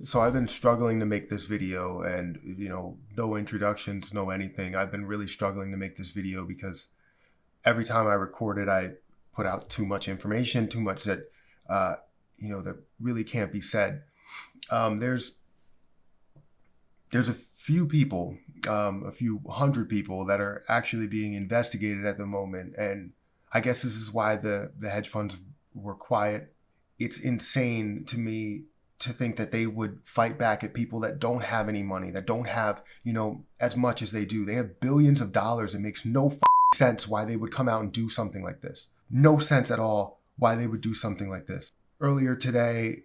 So I've been struggling to make this video and, no introductions, no anything. I've been really struggling to make this video because every time I record it, I put out too much information, too much that, that really can't be said. Um, there's, there's a few people, a few hundred people that are actually being investigated at the moment. And I guess this is why the hedge funds were quiet. It's insane to me to think that they would fight back at people that don't have any money, that don't have, as much as they do. They have billions of dollars. It makes no sense why they would come out and do something like this. No sense at all why they would do something like this. Earlier today,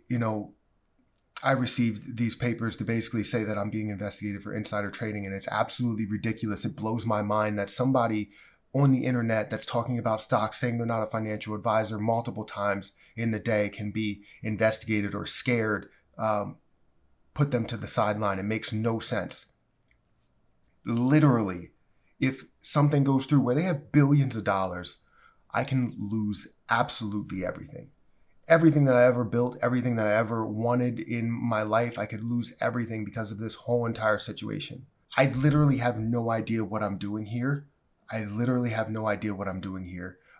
I received these papers to basically say that I'm being investigated for insider trading, and it's absolutely ridiculous. It blows my mind that somebody on the internet that's talking about stocks, saying they're not a financial advisor multiple times in the day, can be investigated or scared, put them to the sideline. It makes no sense. Literally, if something goes through where they have billions of dollars, I can lose absolutely everything. Everything that I ever built, everything that I ever wanted in my life, I could lose everything because of this whole entire situation. I literally have no idea what I'm doing here.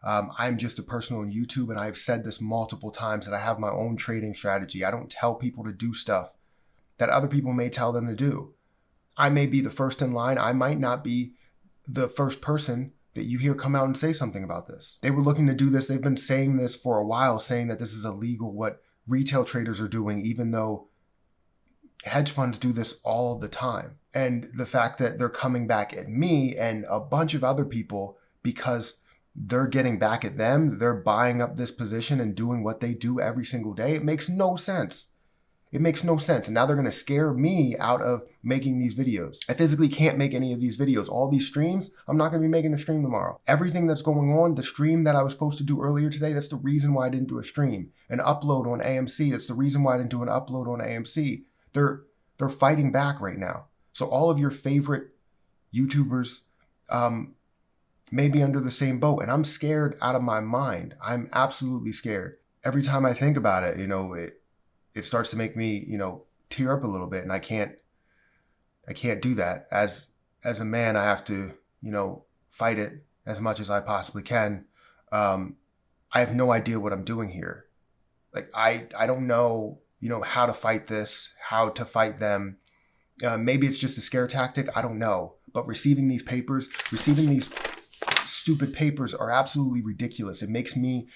I'm just a person on YouTube, and I've said this multiple times that I have my own trading strategy. I don't tell people to do stuff that other people may tell them to do. I may be the first in line. I might not be the first person that you hear come out and say something about this. They were looking to do this. They've been saying this for a while, saying that this is illegal, what retail traders are doing, even though hedge funds do this all the time. And the fact that they're coming back at me and a bunch of other people because they're getting back at them, they're buying up this position and doing what they do every single day, it makes no sense. It makes no sense. And now they're going to scare me out of making these videos. I physically can't make any of these videos. All these streams, I'm not going to be making a stream tomorrow. Everything that's going on, the stream that I was supposed to do earlier today, that's the reason why I didn't do a stream. An upload on AMC, that's the reason why I didn't do an upload on AMC. They're fighting back right now. So all of your favorite YouTubers may be under the same boat. And I'm scared out of my mind. I'm absolutely scared. Every time I think about it, it starts to make me, tear up a little bit, and I can't do that. As a man, I have to, fight it as much as I possibly can. I have no idea what I'm doing here. Like, I don't know, how to fight this, how to fight them. Maybe it's just a scare tactic. I don't know. But receiving these stupid papers are absolutely ridiculous. It makes me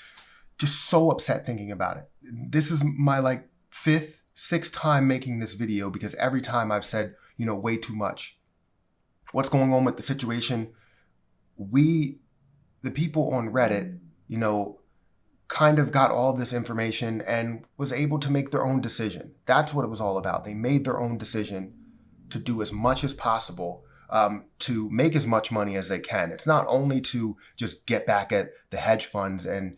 just so upset thinking about it. This is my fifth, sixth time making this video because every time I've said, way too much. What's going on with the situation? The people on Reddit, kind of got all this information and was able to make their own decision. That's what it was all about. They made their own decision to do as much as possible, to make as much money as they can. It's not only to just get back at the hedge funds and,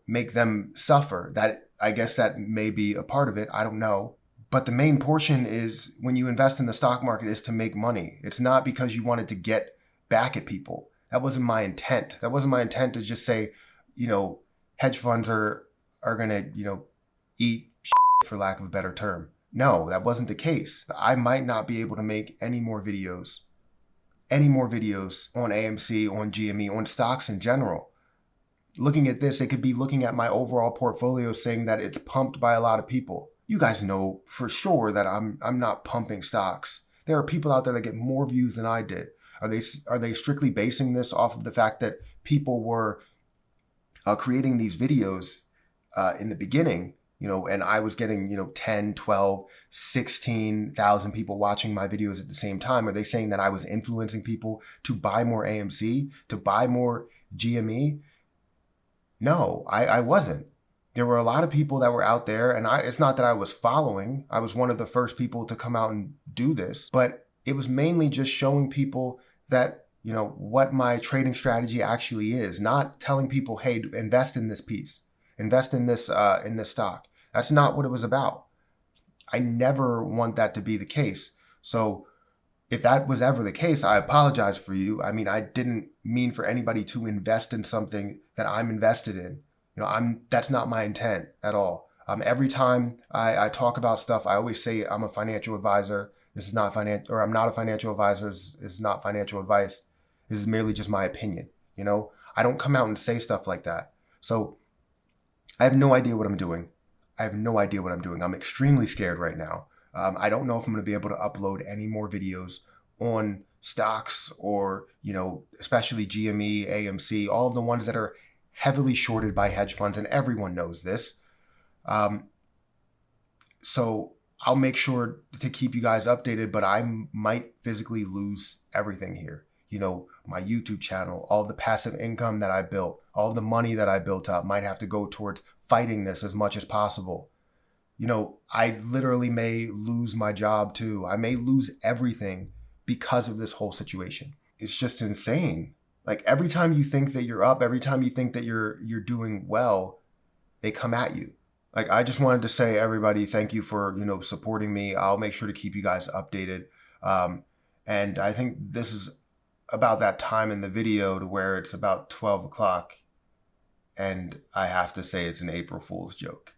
make them suffer. That, I guess that may be a part of it. I don't know. But the main portion is, when you invest in the stock market, is to make money. It's not because you wanted to get back at people. That wasn't my intent. That wasn't my intent to just say, hedge funds are going to, eat shit, for lack of a better term. No, that wasn't the case. I might not be able to make any more videos on AMC, on GME, on stocks in general. Looking at this, they could be looking at my overall portfolio saying that it's pumped by a lot of people. You guys know for sure that I'm not pumping stocks. There are people out there that get more views than I did. Are they strictly basing this off of the fact that people were creating these videos in the beginning, and I was getting, 10, 12, 16,000 people watching my videos at the same time? Are they saying that I was influencing people to buy more AMC, to buy more GME? No, I wasn't. There were a lot of people that were out there, and it's not that I was following. I was one of the first people to come out and do this, but it was mainly just showing people that, what my trading strategy actually is, not telling people, hey, invest in this piece, invest in this stock. That's not what it was about. I never want that to be the case. So if that was ever the case, I apologize for you. I mean, I didn't mean for anybody to invest in something that I'm invested in. That's not my intent at all. Every time I talk about stuff, I always say I'm a financial advisor. This is not financial, or I'm not a financial advisor. This is not financial advice. This is merely just my opinion. You know, I don't come out and say stuff like that. So I have no idea what I'm doing. I have no idea what I'm doing. I'm extremely scared right now. I don't know if I'm going to be able to upload any more videos on stocks or, especially GME, AMC, all of the ones that are heavily shorted by hedge funds, and everyone knows this. So I'll make sure to keep you guys updated, but I might physically lose everything here. My YouTube channel, all the passive income that I built, all the money that I built up might have to go towards fighting this as much as possible. I literally may lose my job too. I may lose everything because of this whole situation. It's just insane. Like every time you think that you're up, every time you think that you're doing well, they come at you. Like I just wanted to say, everybody, thank you for, supporting me. I'll make sure to keep you guys updated. And I think this is about that time in the video to where it's about 12 o'clock. And I have to say it's an April Fool's joke.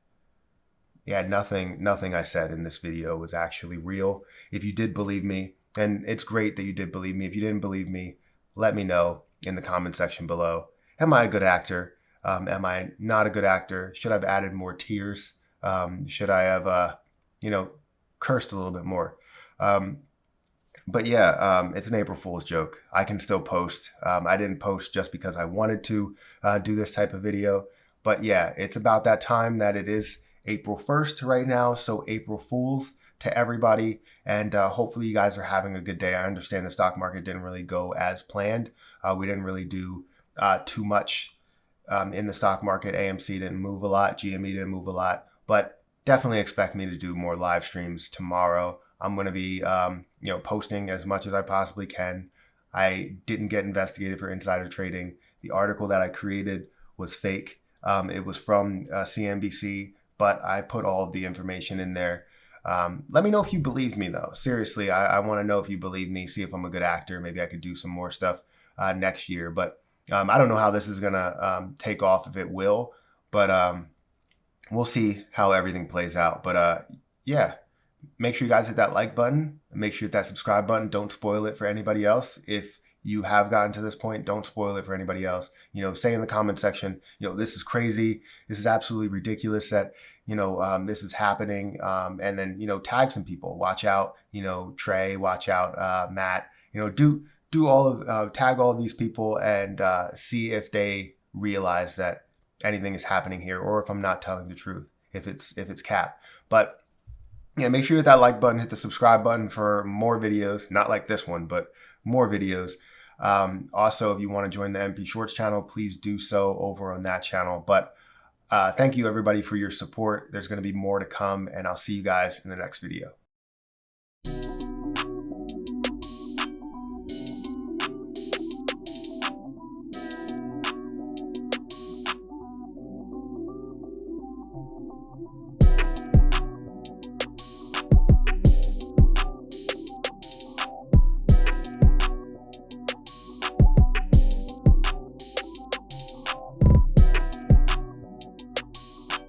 Yeah, nothing I said in this video was actually real. If you did believe me, and it's great that you did believe me. If you didn't believe me, let me know in the comment section below. Am I a good actor? Am I not a good actor? Should I have added more tears? Should I have, cursed a little bit more? But yeah, it's an April Fool's joke. I can still post. I didn't post just because I wanted to do this type of video. But yeah, it's about that time that it is April 1st right now. So April Fools to everybody. And hopefully you guys are having a good day. I understand the stock market didn't really go as planned. We didn't really do too much in the stock market. AMC didn't move a lot. GME didn't move a lot. But definitely expect me to do more live streams tomorrow. I'm going to be, posting as much as I possibly can. I didn't get investigated for insider trading. The article that I created was fake. It was from CNBC, but I put all of the information in there. Let me know if you believe me, though. Seriously, I want to know if you believe me, see if I'm a good actor. Maybe I could do some more stuff next year. But I don't know how this is going to take off, if it will. But we'll see how everything plays out. But yeah. Make sure you guys hit that like button. Make sure you hit that subscribe button. Don't spoil it for anybody else. If you have gotten to this point, don't spoil it for anybody else. Say in the comment section, this is crazy. This is absolutely ridiculous that, this is happening. And then, tag some people. Watch out, Trey, watch out, Matt, do all of, tag all of these people and see if they realize that anything is happening here, or if I'm not telling the truth, if it's cap. But yeah, make sure you hit that like button, hit the subscribe button for more videos, not like this one, but more videos. Also, if you want to join the MP Shorts channel, please do so over on that channel. But thank you everybody for your support. There's going to be more to come, and I'll see you guys in the next video.